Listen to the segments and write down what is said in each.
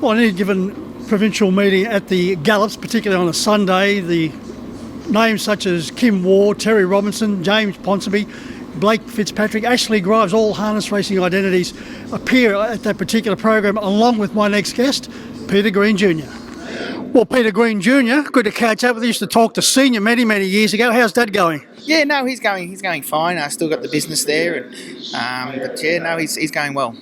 Well, in any given provincial meeting at the Gallops, particularly on a Sunday, the names such as Kim Ward, Terry Robinson, James Ponsonby, Blake Fitzpatrick, Ashley Grimes, all harness racing identities appear at that particular program, along with my next guest, Peter Green Jr. Well, Peter Green Jr., good to catch up with you. Used to talk to Senior many, many years ago. How's that going? Yeah, no, he's going fine. I still got the business there, but yeah, no, he's going well.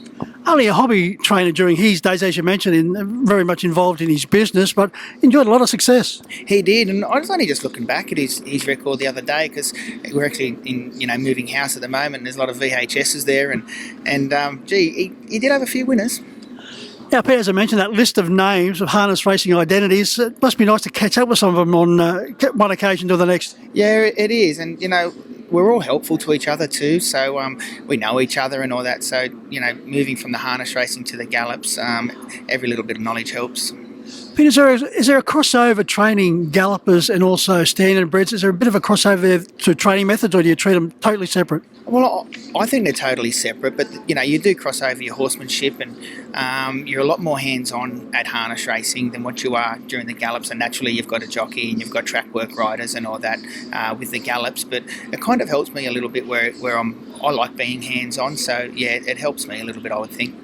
Only a hobby trainer during his days, as you mentioned, very much involved in his business, but enjoyed a lot of success. He did, and I was only just looking back at his record the other day because we're actually in moving house at the moment. And there's a lot of VHSs there, and he did have a few winners. Now, Peter, as I mentioned, that list of names of harness racing identities, it must be nice to catch up with some of them on one occasion to the next. Yeah, it is, and we're all helpful to each other too, so we know each other and all that. So moving from the harness racing to the gallops, every little bit of knowledge helps. Peter, is there a crossover training gallopers and also standard breds? Is there a bit of a crossover there to training methods, or do you treat them totally separate? Well, I think they're totally separate, but you do cross over your horsemanship, and you're a lot more hands-on at harness racing than what you are during the gallops. And naturally, you've got a jockey and you've got track work riders and all that with the gallops. But it kind of helps me a little bit where I like being hands-on. So yeah, it helps me a little bit, I would think.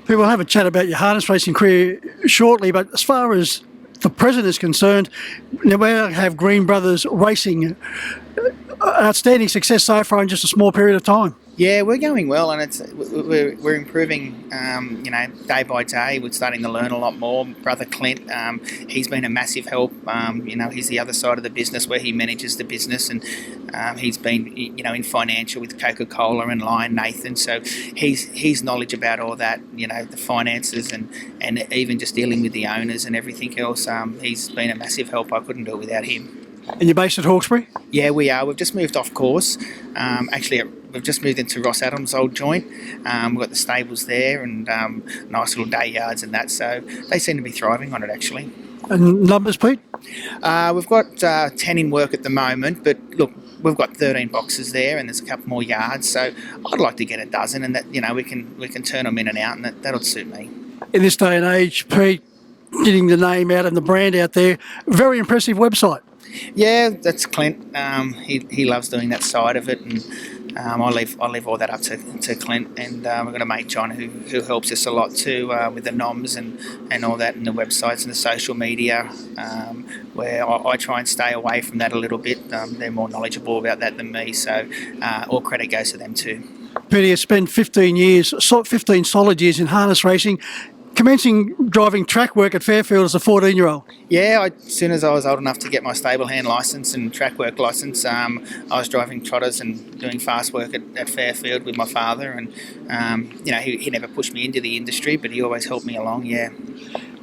We will have a chat about your harness racing career shortly, but as far as the present is concerned, we have Green Brothers Racing. Outstanding success so far in just a small period of time. Yeah, we're going well, and we're improving, day by day. We're starting to learn a lot more. Brother Clint, he's been a massive help. He's the other side of the business where he manages the business, and he's been, in financial with Coca-Cola and Lion Nathan. So his knowledge about all that, the finances and even just dealing with the owners and everything else, he's been a massive help. I couldn't do it without him. And you're based at Hawkesbury? Yeah, we are. We've just moved off course. We've just moved into Ross Adams' old joint. We've got the stables there and nice little day yards and that. So they seem to be thriving on it, actually. And numbers, Pete? We've got 10 in work at the moment, but look, we've got 13 boxes there and there's a couple more yards. So I'd like to get a dozen, and that we can turn them in and out, and that'll suit me. In this day and age, Pete, getting the name out and the brand out there, very impressive website. Yeah, that's Clint. He loves doing that side of it, and I leave all that up to Clint. And we've got a mate, John, who helps us a lot too with the noms and all that, and the websites and the social media, where I try and stay away from that a little bit. They're more knowledgeable about that than me, so all credit goes to them too. Peter, you spent 15 solid years in harness racing, commencing driving track work at Fairfield as a 14-year-old. Yeah, as soon as I was old enough to get my stable hand licence and track work licence, I was driving trotters and doing fast work at Fairfield with my father. And, he never pushed me into the industry, but he always helped me along, yeah.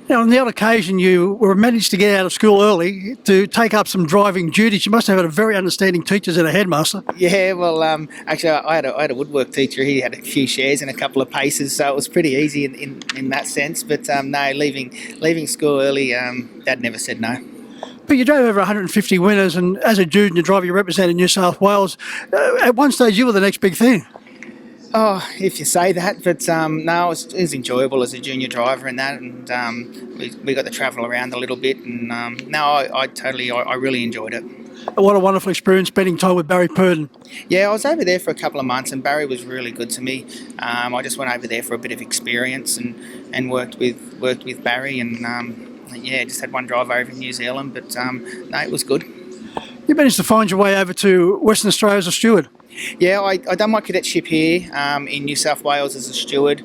Now, on the odd occasion you were managed to get out of school early to take up some driving duties. You must have had a very understanding teachers and a headmaster. Yeah, well, actually, I had a woodwork teacher. He had a few shares and a couple of paces, so it was pretty easy in that sense. But no, leaving school early, Dad never said no. But you drove over 150 winners, and as a junior driver, you represented New South Wales. At one stage, you were the next big thing. Oh, if you say that, but no, it was enjoyable as a junior driver and that, and we got to travel around a little bit, and I really enjoyed it. What a wonderful experience spending time with Barry Purdon. Yeah, I was over there for a couple of months, and Barry was really good to me. I just went over there for a bit of experience and worked with Barry, and just had one drive over in New Zealand, but no, it was good. You managed to find your way over to Western Australia as a steward. Yeah, I done my cadetship here in New South Wales as a steward,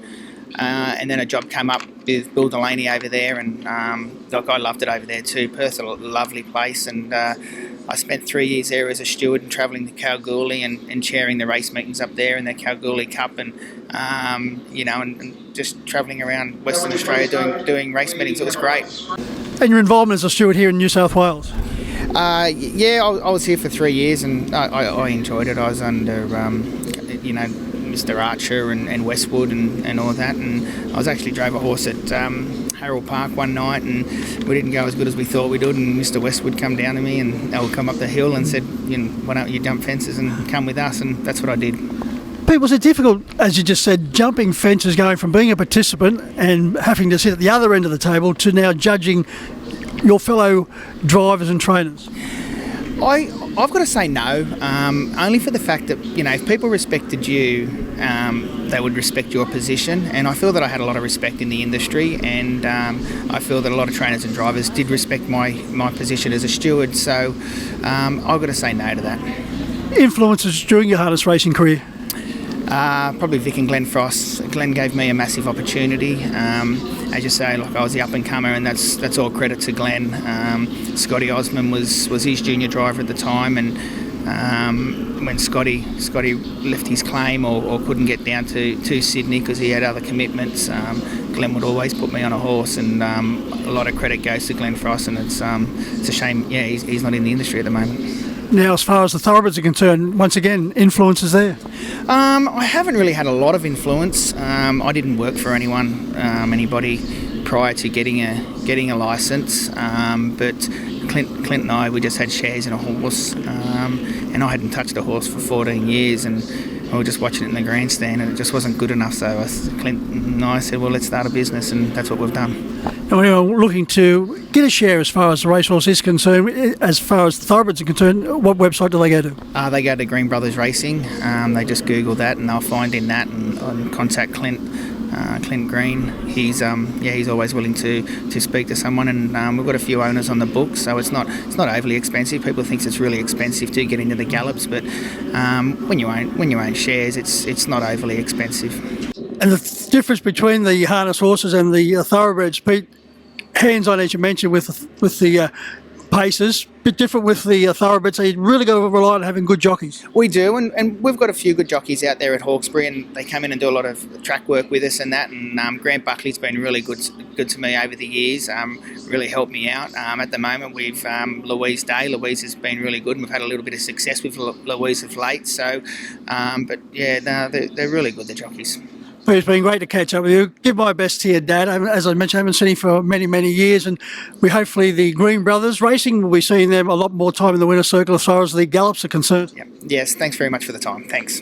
and then a job came up with Bill Delaney over there, and I loved it over there too. Perth, a lovely place, and I spent 3 years there as a steward and travelling to Kalgoorlie and chairing the race meetings up there in the Kalgoorlie Cup, and and just travelling around Western Australia doing race meetings. It was great. And your involvement as a steward here in New South Wales? I was here for 3 years, and I enjoyed it. I was under, Mr. Archer and Westwood and all that, and I was actually drove a horse at Harold Park one night, and we didn't go as good as we thought we did, and Mr. Westwood come down to me, and they would come up the hill and said, why don't you jump fences and come with us, and that's what I did. Pete, was it difficult, as you just said, jumping fences, going from being a participant and having to sit at the other end of the table to now judging your fellow drivers and trainers? I've got to say no, only for the fact that, if people respected you, they would respect your position, and I feel that I had a lot of respect in the industry, and I feel that a lot of trainers and drivers did respect my position as a steward, so I've got to say no to that. Influences during your harness racing career? Probably Vic and Glenn Frost. Glenn gave me a massive opportunity. As you say, I was the up-and-comer, and that's all credit to Glenn. Scotty Osman was his junior driver at the time, and when Scotty left his claim or couldn't get down to Sydney because he had other commitments, Glenn would always put me on a horse, and a lot of credit goes to Glenn Frost, and it's a shame, he's not in the industry at the moment. Now, as far as the thoroughbreds are concerned, once again, influences there? I haven't really had a lot of influence. I didn't work for anybody prior to getting a licence, but Clint and I, we just had shares in a horse, and I hadn't touched a horse for 14 years, and we were just watching it in the grandstand, and it just wasn't good enough. So Clint and I said, well, let's start a business, and that's what we've done. And when you're looking to get a share as far as the racehorse is concerned, as far as the thoroughbreds are concerned, what website do they go to? They go to Green Brothers Racing. They just Google that, and they'll find in that and contact Clint Green. He's always willing to speak to someone, and we've got a few owners on the books, so it's not overly expensive. People think it's really expensive to get into the gallops, but when you own shares, it's not overly expensive. And the difference between the harness horses and the thoroughbreds, Pete, hands-on, as you mentioned, with the paces, a bit different with the thoroughbreds, so you really got to rely on having good jockeys. We do, and we've got a few good jockeys out there at Hawkesbury, and they come in and do a lot of track work with us and that, and Grant Buckley's been really good to me over the years, really helped me out. At the moment, we've Louise Day. Louise has been really good, and we've had a little bit of success with Louise of late, so, but yeah, no, they're really good, the jockeys. It's been great to catch up with you. Give my best to your dad. As I mentioned, I haven't seen him for many, many years, and we hopefully the Green Brothers Racing will be seeing them a lot more time in the winner's circle as far as the gallops are concerned. Yep. Yes, thanks very much for the time. Thanks.